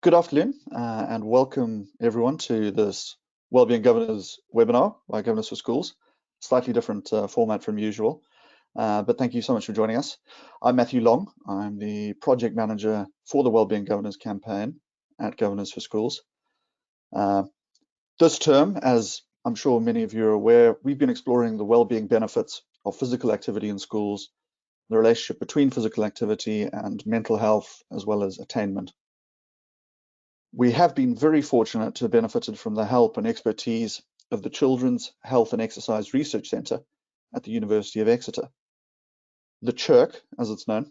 Good afternoon and welcome everyone to this Wellbeing Governors webinar by Governors for Schools. Slightly different format from usual, but thank you so much for joining us. I'm Matthew Long. I'm the project manager for the Wellbeing Governors campaign at Governors for Schools. This term, as I'm sure many of you are aware, we've been exploring the wellbeing benefits of physical activity in schools, the relationship between physical activity and mental health, as well as attainment. We have been very fortunate to have benefited from the help and expertise of the Children's Health and Exercise Research Centre at the University of Exeter. The CHIRC, as it's known,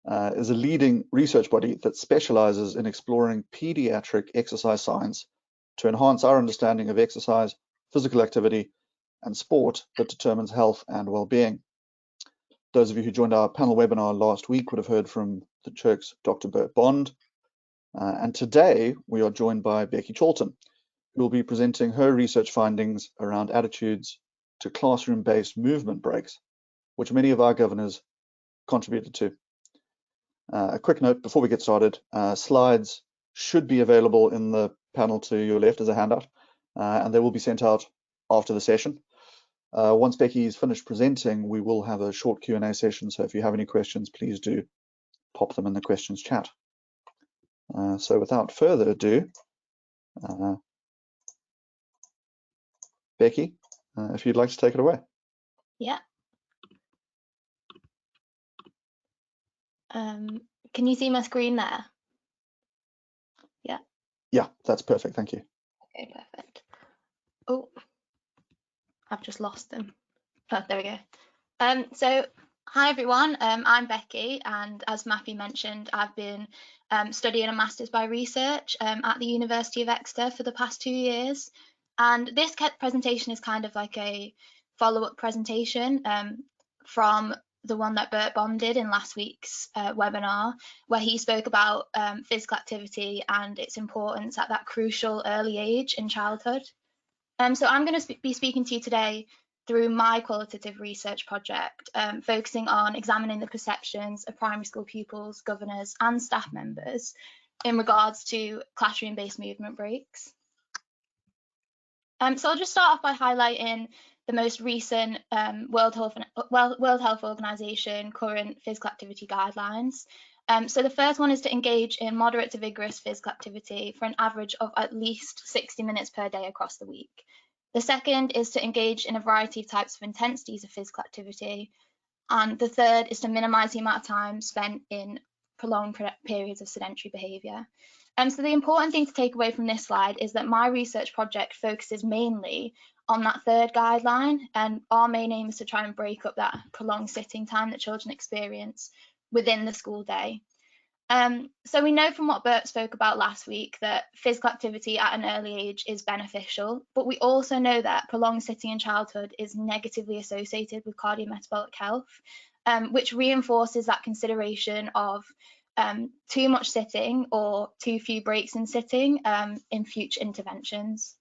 is a leading research body that specialises in exploring paediatric exercise science to enhance our understanding of exercise, physical activity, and sport that determines health and well-being. Those of you who joined our panel webinar last week would have heard from the CHIRC's Dr. Bert Bond. And today we are joined by Becky Chalton, who will be presenting her research findings around attitudes to classroom-based movement breaks, which many of our governors contributed to. A quick note before we get started, slides should be available in the panel to your left as a handout, and they will be sent out after the session. Once Becky's finished presenting, we will have a short Q&A session, so if you have any questions, please do pop them in the questions chat. So without further ado, Becky, if you'd like to take it away. Yeah. Can you see my screen there? Yeah. Yeah, that's perfect. Thank you. Okay, perfect. Oh, I've just lost them. Oh, there we go. So hi everyone, I'm Becky, and as Matthew mentioned, I've been studying a Masters by Research at the University of Exeter for the past 2 years. And this presentation is kind of like a follow-up presentation from the one that Bert Bond did in last week's webinar, where he spoke about physical activity and its importance at that crucial early age in childhood. So I'm going to be speaking to you today through my qualitative research project, focusing on examining the perceptions of primary school pupils, governors and staff members in regards to classroom-based movement breaks. So I'll just start off by highlighting the most recent World Health Organization current physical activity guidelines. So the first one is to engage in moderate to vigorous physical activity for an average of at least 60 minutes per day across the week. The second is to engage in a variety of types of intensities of physical activity. And the third is to minimise the amount of time spent in prolonged periods of sedentary behaviour. So the important thing to take away from this slide is that my research project focuses mainly on that third guideline, and our main aim is to try and break up that prolonged sitting time that children experience within the school day. So we know from what Bert spoke about last week that physical activity at an early age is beneficial, but we also know that prolonged sitting in childhood is negatively associated with cardiometabolic health, which reinforces that consideration of too much sitting or too few breaks in sitting in future interventions.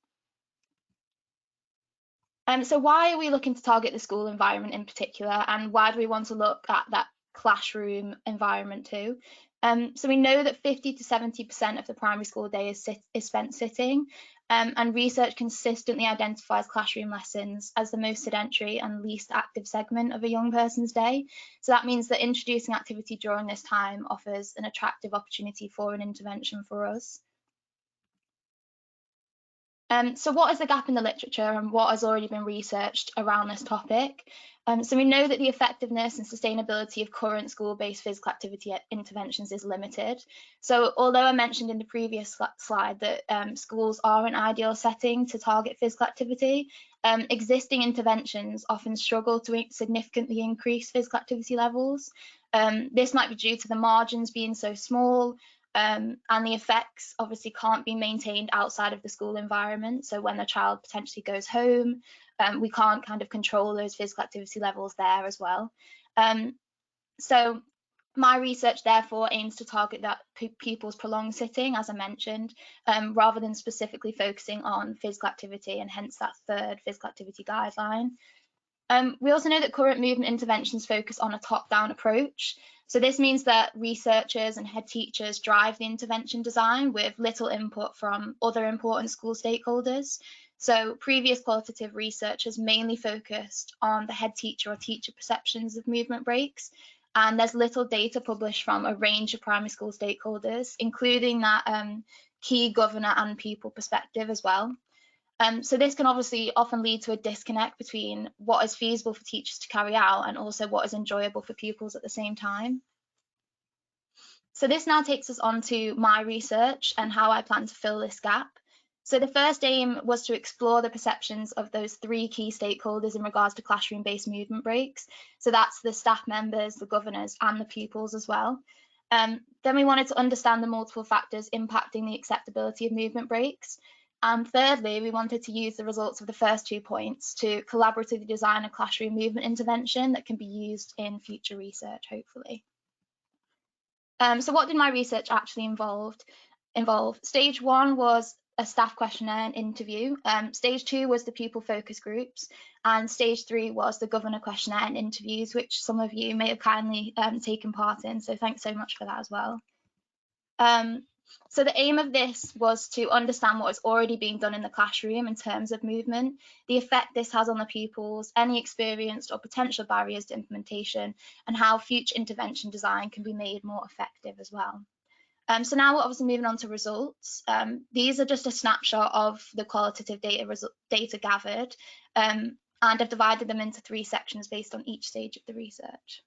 So why are we looking to target the school environment in particular, and why do we want to look at that classroom environment too? So we know that 50 to 70% of the primary school day is spent sitting, and research consistently identifies classroom lessons as the most sedentary and least active segment of a young person's day. So that means that introducing activity during this time offers an attractive opportunity for an intervention for us. So what is the gap in the literature and what has already been researched around this topic? So we know that the effectiveness and sustainability of current school-based physical activity interventions is limited. So although I mentioned in the previous slide that schools are an ideal setting to target physical activity, existing interventions often struggle to significantly increase physical activity levels. This might be due to the margins being so small, and the effects obviously can't be maintained outside of the school environment. So when the child potentially goes home, we can't kind of control those physical activity levels there as well. So my research therefore aims to target that pupils' prolonged sitting, as I mentioned, rather than specifically focusing on physical activity, and hence that third physical activity guideline. We also know that current movement interventions focus on a top-down approach. So this means that researchers and head teachers drive the intervention design with little input from other important school stakeholders. So previous qualitative research has mainly focused on the head teacher or teacher perceptions of movement breaks, and there's little data published from a range of primary school stakeholders, including that key governor and pupil perspective as well. So this can obviously often lead to a disconnect between what is feasible for teachers to carry out and also what is enjoyable for pupils at the same time. So this now takes us on to my research and how I plan to fill this gap. So the first aim was to explore the perceptions of those three key stakeholders in regards to classroom-based movement breaks. So that's the staff members, the governors, and the pupils as well. Then we wanted to understand the multiple factors impacting the acceptability of movement breaks. And thirdly, we wanted to use the results of the first 2 points to collaboratively design a classroom movement intervention that can be used in future research, hopefully. So what did my research actually involve? Stage 1 was a staff questionnaire and interview. Stage 2 was the pupil focus groups, and stage 3 was the governor questionnaire and interviews, which some of you may have kindly taken part in. So thanks so much for that as well. So the aim of this was to understand what is already being done in the classroom in terms of movement, the effect this has on the pupils, any experienced or potential barriers to implementation, and how future intervention design can be made more effective as well. So now we're obviously moving on to results. These are just a snapshot of the qualitative data gathered, and I've divided them into 3 sections based on each stage of the research.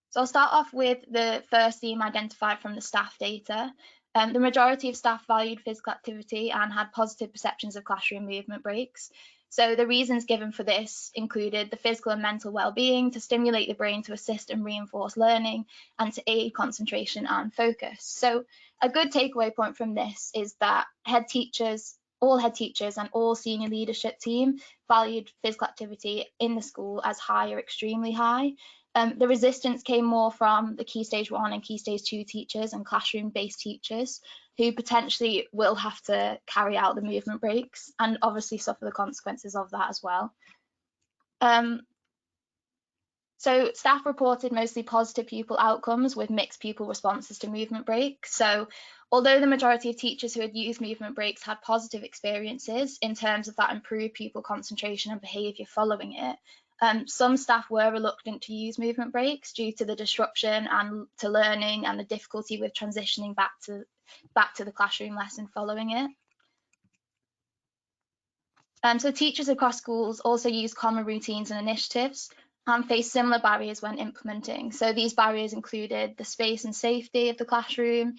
So I'll start off with the first theme identified from the staff data. The majority of staff valued physical activity and had positive perceptions of classroom movement breaks. So the reasons given for this included the physical and mental well-being, to stimulate the brain to assist and reinforce learning, and to aid concentration and focus. So a good takeaway point from this is that all head teachers and all senior leadership team valued physical activity in the school as high or extremely high. The resistance came more from the Key Stage 1 and Key Stage 2 teachers and classroom-based teachers who potentially will have to carry out the movement breaks and obviously suffer the consequences of that as well. So staff reported mostly positive pupil outcomes with mixed pupil responses to movement breaks. So although the majority of teachers who had used movement breaks had positive experiences in terms of that improved pupil concentration and behaviour following it, some staff were reluctant to use movement breaks due to the disruption and to learning and the difficulty with transitioning back to the classroom lesson following it. So teachers across schools also use common routines and initiatives and face similar barriers when implementing. So these barriers included the space and safety of the classroom,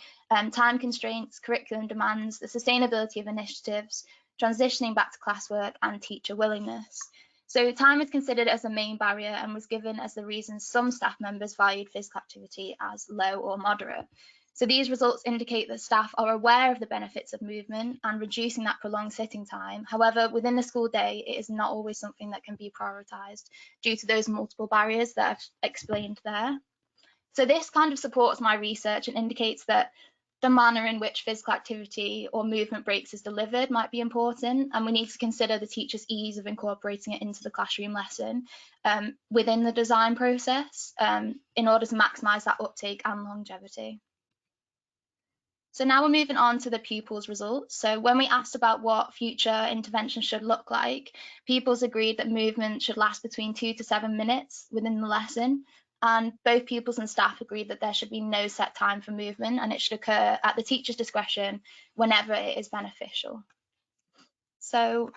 time constraints, curriculum demands, the sustainability of initiatives, transitioning back to classwork, and teacher willingness. So time is considered as the main barrier and was given as the reason some staff members valued physical activity as low or moderate. So these results indicate that staff are aware of the benefits of movement and reducing that prolonged sitting time. However, within the school day, it is not always something that can be prioritised due to those multiple barriers that I've explained there. So this kind of supports my research and indicates that the manner in which physical activity or movement breaks is delivered might be important, and we need to consider the teacher's ease of incorporating it into the classroom lesson within the design process in order to maximise that uptake and longevity. So now we're moving on to the pupils' results. So when we asked about what future intervention should look like, pupils agreed that movement should last between 2 to 7 minutes within the lesson. And both pupils and staff agreed that there should be no set time for movement and it should occur at the teacher's discretion whenever it is beneficial. So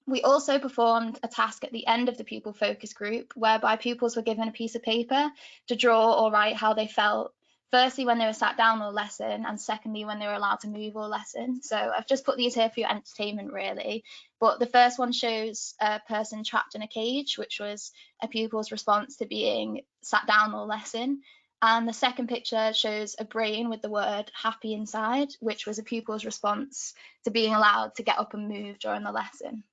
we also performed a task at the end of the pupil focus group whereby pupils were given a piece of paper to draw or write how they felt, firstly when they were sat down all lesson, and secondly when they were allowed to move all lesson. So I've just put these here for your entertainment really, but the first one shows a person trapped in a cage, which was a pupil's response to being sat down all lesson. And the second picture shows a brain with the word happy inside, which was a pupil's response to being allowed to get up and move during the lesson.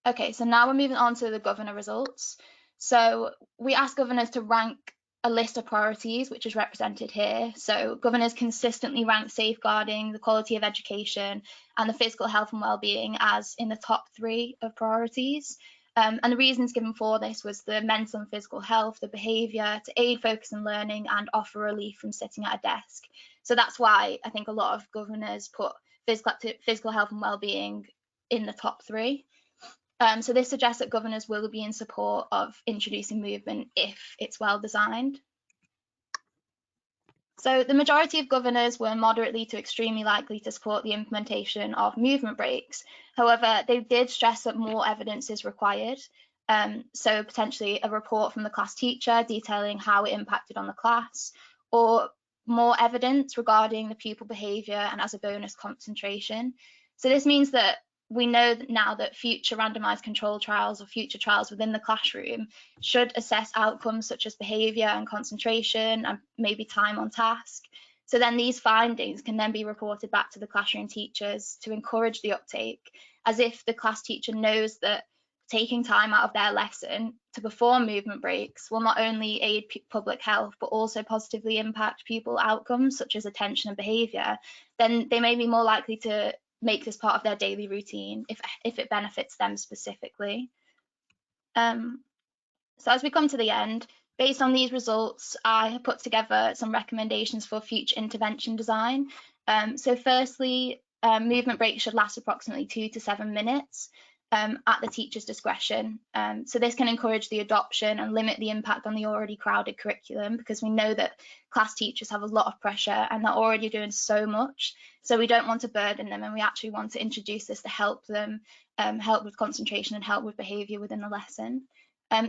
Okay, so now we're moving on to the governor results. So we asked governors to rank a list of priorities, which is represented here. So governors consistently rank safeguarding, the quality of education, and the physical health and well-being as in the top 3 of priorities. And the reasons given for this was the mental and physical health, the behaviour, to aid focus and learning and offer relief from sitting at a desk. So that's why I think a lot of governors put physical health and well-being in the top three. So this suggests that governors will be in support of introducing movement if it's well designed. So the majority of governors were moderately to extremely likely to support the implementation of movement breaks. However, they did stress that more evidence is required. So potentially a report from the class teacher detailing how it impacted on the class, or more evidence regarding the pupil behaviour and as a bonus concentration. So this means that we know now that future randomised control trials or future trials within the classroom should assess outcomes such as behaviour and concentration and maybe time on task. So then these findings can then be reported back to the classroom teachers to encourage the uptake, as if the class teacher knows that taking time out of their lesson to perform movement breaks will not only aid public health but also positively impact pupil outcomes such as attention and behaviour, then they may be more likely to make this part of their daily routine if it benefits them specifically. So as we come to the end, based on these results, I have put together some recommendations for future intervention design. So firstly, movement breaks should last approximately 2 to 7 minutes at the teacher's discretion. So this can encourage the adoption and limit the impact on the already crowded curriculum, because we know that class teachers have a lot of pressure and they're already doing so much. So we don't want to burden them, and we actually want to introduce this to help them, help with concentration and help with behaviour within the lesson.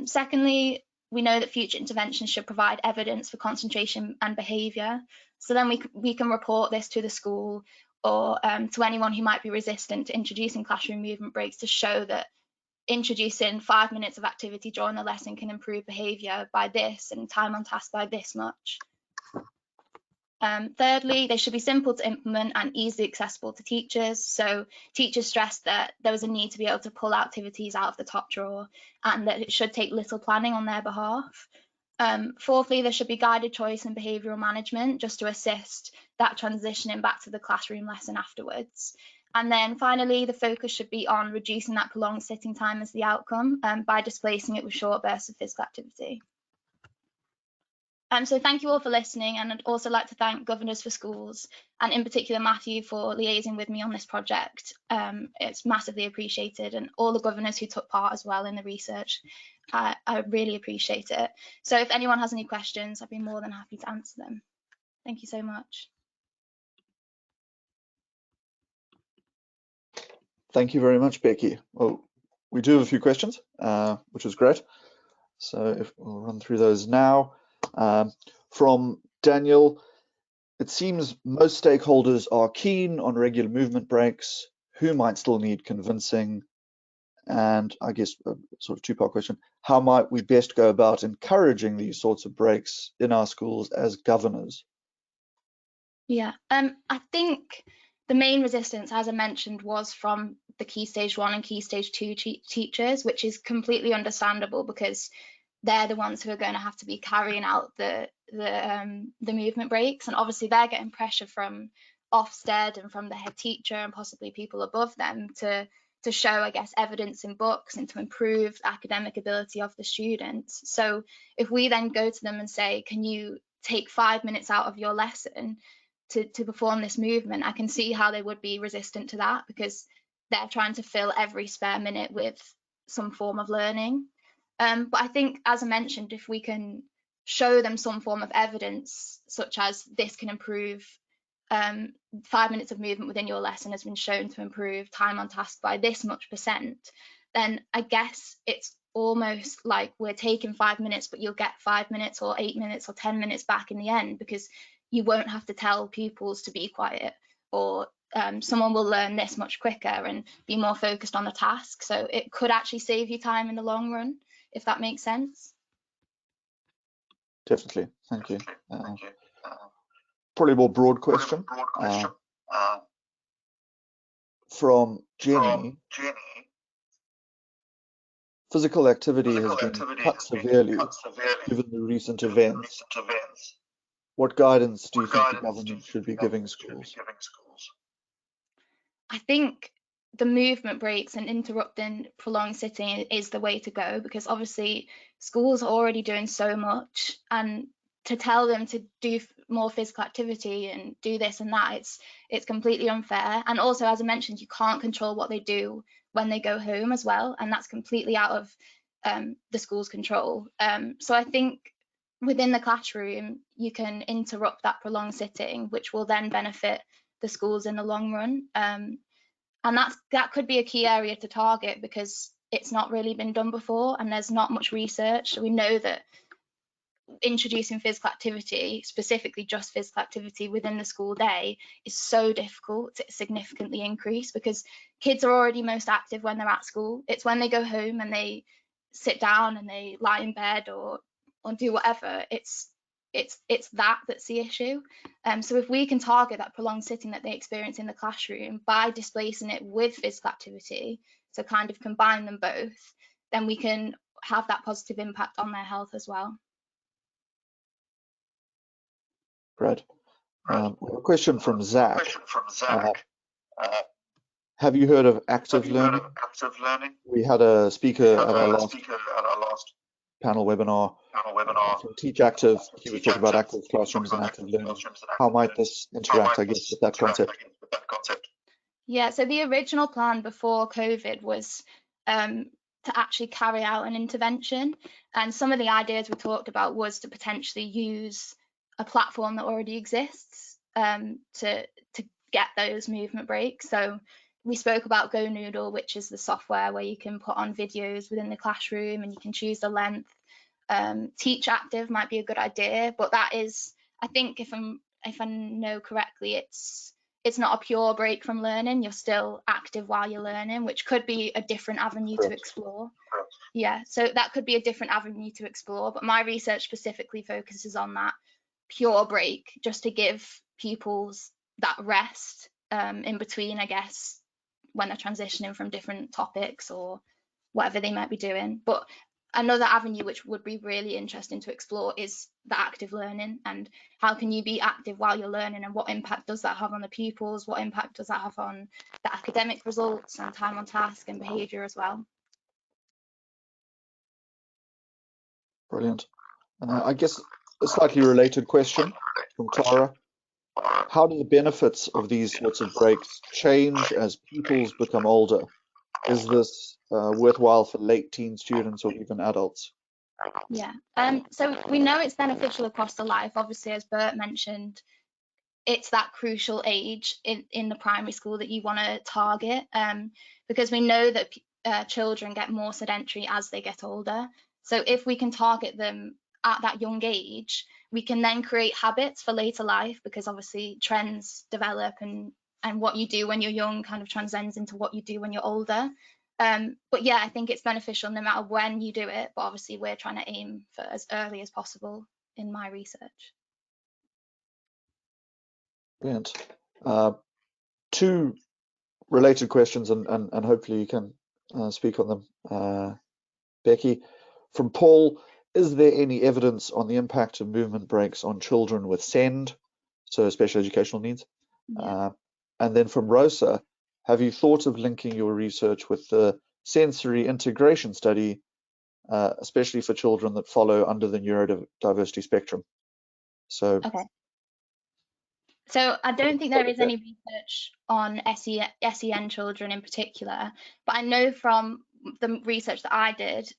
Secondly, we know that future interventions should provide evidence for concentration and behaviour. So then we can report this to the school or to anyone who might be resistant to introducing classroom movement breaks, to show that introducing 5 minutes of activity during the lesson can improve behaviour by this and time on task by this much. Thirdly, they should be simple to implement and easily accessible to teachers. So teachers stressed that there was a need to be able to pull activities out of the top drawer and that it should take little planning on their behalf. Fourthly, there should be guided choice and behavioural management just to assist that transitioning back to the classroom lesson afterwards. And then finally, the focus should be on reducing that prolonged sitting time as the outcome by displacing it with short bursts of physical activity. So thank you all for listening, and I'd also like to thank Governors for Schools, and in particular Matthew, for liaising with me on this project. It's massively appreciated, and all the governors who took part as well in the research. I really appreciate it. So if anyone has any questions, I'd be more than happy to answer them. Thank you so much. Thank you very much, Becky. Well, we do have a few questions, which is great. So if we'll run through those now. From Daniel, it seems most stakeholders are keen on regular movement breaks. Who might still need convincing? And I guess a sort of two-part question, how might we best go about encouraging these sorts of breaks in our schools as governors? Yeah, I think the main resistance, as I mentioned, was from the Key Stage 1 and Key Stage 2 teachers, which is completely understandable because they're the ones who are going to have to be carrying out the movement breaks, and obviously they're getting pressure from Ofsted and from the head teacher and possibly people above them to show, I guess, evidence in books and to improve the academic ability of the students. So if we then go to them and say, can you take 5 minutes out of your lesson to perform this movement, I can see how they would be resistant to that, because they're trying to fill every spare minute with some form of learning. But I think, as I mentioned, if we can show them some form of evidence, such as this can improve 5 minutes of movement within your lesson has been shown to improve time on task by this much %, then I guess it's almost like we're taking 5 minutes, but you'll get 5 minutes or 8 minutes or 10 minutes back in the end, because you won't have to tell pupils to be quiet, or someone will learn this much quicker and be more focused on the task. So it could actually save you time in the long run, if that makes sense. Definitely, thank you. Probably a more broad question. From Jenny. Physical activity has been cut severely given the recent events. What guidance do you think the government should be giving schools? I think the movement breaks and interrupting prolonged sitting is the way to go, because obviously schools are already doing so much, and to tell them to do more physical activity and do this and that, it's completely unfair. And also, as I mentioned, you can't control what they do when they go home as well, and that's completely out of the school's control. So I think within the classroom, you can interrupt that prolonged sitting, which will then benefit the schools in the long run. And that could be a key area to target, because it's not really been done before and there's not much research. We know that introducing physical activity, specifically just physical activity within the school day, is so difficult to significantly increase, because kids are already most active when they're at school. It's when they go home and they sit down and they lie in bed or do whatever, it's that's the issue. So if we can target that prolonged sitting that they experience in the classroom by displacing it with physical activity, so kind of combine them both, then we can have that positive impact on their health as well. Great. A question from Zach. Have you heard of active learning? We had a speaker at our last panel webinar from Teach Active. He was talking about active classrooms and active learning. How might this interact, I guess, with that concept? Yeah, so the original plan before COVID was to actually carry out an intervention. And some of the ideas we talked about was to potentially use a platform that already exists to get those movement breaks. So we spoke about Go Noodle, which is the software where you can put on videos within the classroom and you can choose the length. Teach Active might be a good idea, but that is, I think if I know correctly, it's not a pure break from learning. You're still active while you're learning, which could be a different avenue to explore. Yeah, so that could be a different avenue to explore, but my research specifically focuses on that pure break, just to give pupils that rest in between, I guess, when they're transitioning from different topics or whatever they might be doing. But another avenue which would be really interesting to explore is the active learning, and how can you be active while you're learning, and what impact does that have on the pupils, what impact does that have on the academic results and time on task and behaviour as well. Brilliant. I guess a slightly related question from Clara. How do the benefits of these sorts of breaks change as pupils become older? Is this worthwhile for late teen students or even adults? Yeah, so we know it's beneficial across the life. Obviously, as Bert mentioned, it's that crucial age in the primary school that you want to target, because we know that children get more sedentary as they get older. So if we can target them at that young age, we can then create habits for later life, because obviously trends develop, and what you do when you're young kind of transcends into what you do when you're older. But yeah, I think it's beneficial no matter when you do it, but obviously we're trying to aim for as early as possible in my research. Brilliant. Two related questions, and hopefully you can speak on them. Becky, from Paul, is there any evidence on the impact of movement breaks on children with SEND, so special educational needs? Yeah. And then from Rosa, have you thought of linking your research with the sensory integration study, especially for children that follow under the neurodiversity spectrum? So, Okay. So I don't think there is any research on SEN children in particular, but I know from the research that I did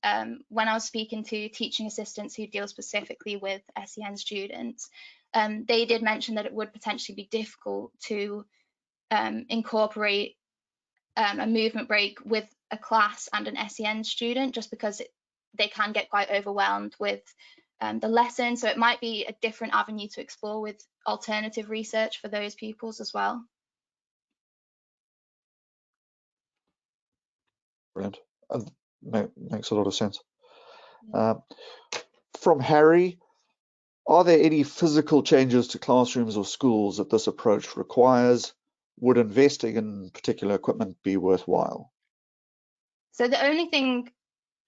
when I was speaking to teaching assistants who deal specifically with SEN students, they did mention that it would potentially be difficult to incorporate a movement break with a class and an SEN student, just because they can get quite overwhelmed with the lesson. So it might be a different avenue to explore with alternative research for those pupils as well. brilliant. Makes a lot of sense. From Harry, are there any physical changes to classrooms or schools that this approach requires? Would investing in particular equipment be worthwhile? So the only thing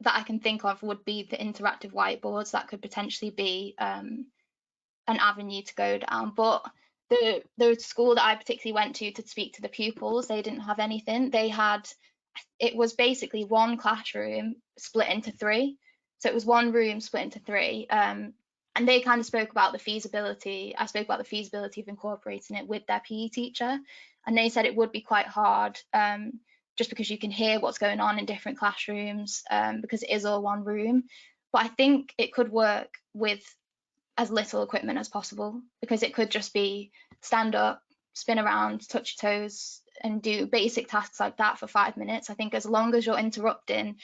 that I can think of would be the interactive whiteboards. That could potentially be an avenue to go down. But the school that I particularly went to speak to the pupils, they didn't have anything. It was basically one classroom split into three. So it was one room split into three. And they kind of spoke about the feasibility. I spoke about the feasibility of incorporating it with their PE teacher. And they said it would be quite hard, just because you can hear what's going on in different classrooms, because it is all one room. But I think it could work with as little equipment as possible, because it could just be stand up, spin around, touch your toes, and do basic tasks like that for 5 minutes. I think as long as you're interrupting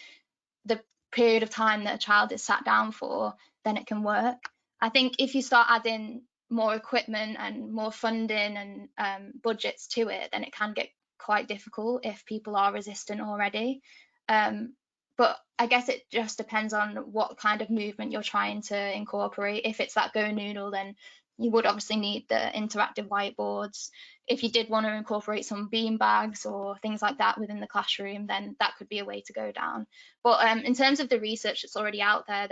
the period of time that a child is sat down for, then it can work. I think if you start adding more equipment and more funding and budgets to it, then it can get quite difficult if people are resistant already. But I guess it just depends on what kind of movement you're trying to incorporate. If it's that Go Noodle, then you would obviously need the interactive whiteboards. If you did want to incorporate some bean bags or things like that within the classroom, then that could be a way to go down. But in terms of the research that's already out there,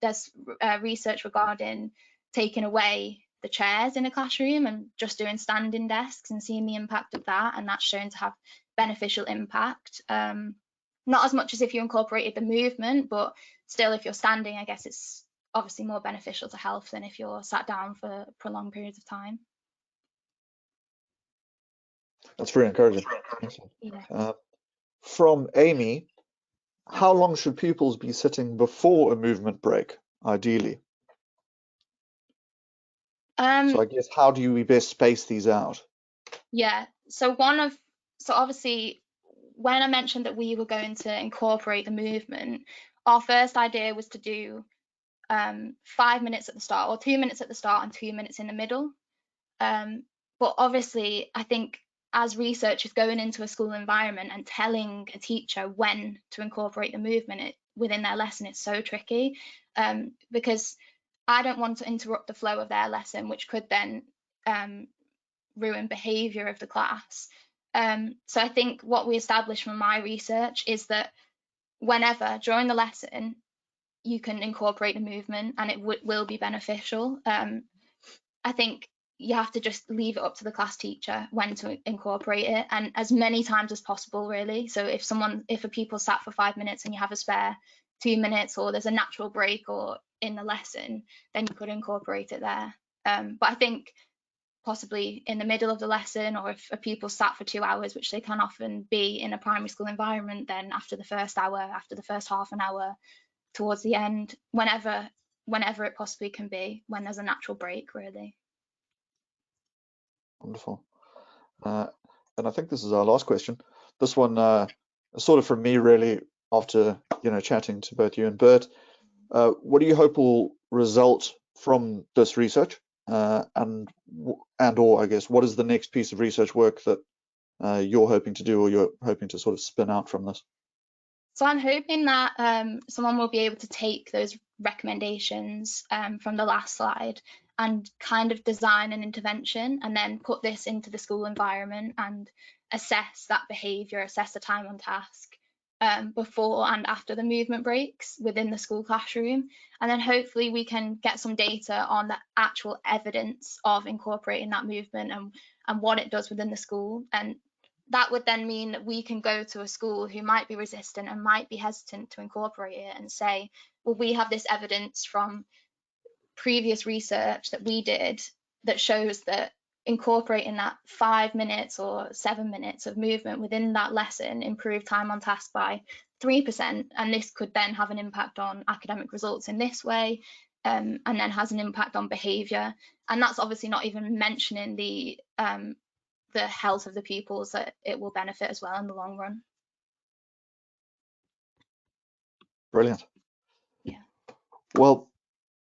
there's research regarding taking away the chairs in a classroom and just doing standing desks and seeing the impact of that, and that's shown to have beneficial impact. Not as much as if you incorporated the movement, but still, if you're standing, I guess it's obviously more beneficial to health than if you're sat down for prolonged periods of time. That's very encouraging. Yeah. From Amy, how long should pupils be sitting before a movement break, ideally? So I guess how do we best space these out? Yeah. So obviously when I mentioned that we were going to incorporate the movement, our first idea was to do 5 minutes at the start, or 2 minutes at the start and 2 minutes in the middle. But obviously, I think as researchers going into a school environment and telling a teacher when to incorporate the movement within their lesson, it's so tricky, because I don't want to interrupt the flow of their lesson, which could then ruin behaviour of the class. So I think what we established from my research is that whenever during the lesson you can incorporate the movement, and it will be beneficial. I think you have to just leave it up to the class teacher when to incorporate it, and as many times as possible, really. So if a pupil sat for 5 minutes and you have a spare 2 minutes, or there's a natural break or in the lesson, then you could incorporate it there. But I think possibly in the middle of the lesson, or if a pupil sat for 2 hours, which they can often be in a primary school environment, then after the first hour, after the first half an hour, towards the end, whenever it possibly can be, when there's a natural break, really. Wonderful. And I think this is our last question. This one sort of from me, really, after chatting to both you and Bert. What do you hope will result from this research, and or I guess what is the next piece of research work that you're hoping to do, or you're hoping to sort of spin out from this? So I'm hoping that someone will be able to take those recommendations from the last slide and kind of design an intervention, and then put this into the school environment and assess that behaviour, assess the time on task before and after the movement breaks within the school classroom. And then hopefully we can get some data on the actual evidence of incorporating that movement and what it does within the school. And that would then mean that we can go to a school who might be resistant and might be hesitant to incorporate it and say, well, we have this evidence from previous research that we did that shows that incorporating that 5 minutes or 7 minutes of movement within that lesson improved time on task by 3%, and this could then have an impact on academic results in this way, and then has an impact on behaviour. And that's obviously not even mentioning the health of the pupils that it will benefit as well in the long run. Brilliant. Yeah. Well,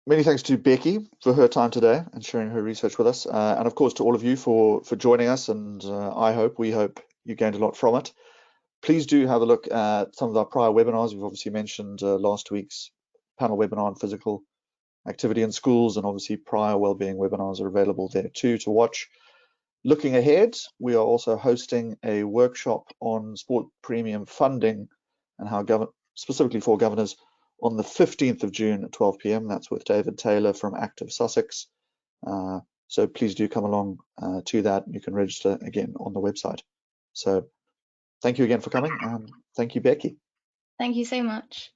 many thanks to Becky for her time today and sharing her research with us, and of course to all of you for joining us. And we hope you gained a lot from it. Please do have a look at some of our prior webinars. We've obviously mentioned last week's panel webinar on physical activity in schools, and obviously prior wellbeing webinars are available there too to watch. Looking ahead, we are also hosting a workshop on sport premium funding and how specifically for governors on the 15th of June at 12 p.m. That's with David Taylor from Active Sussex. So please do come along to that. You can register again on the website. So thank you again for coming. Thank you, Becky. Thank you so much.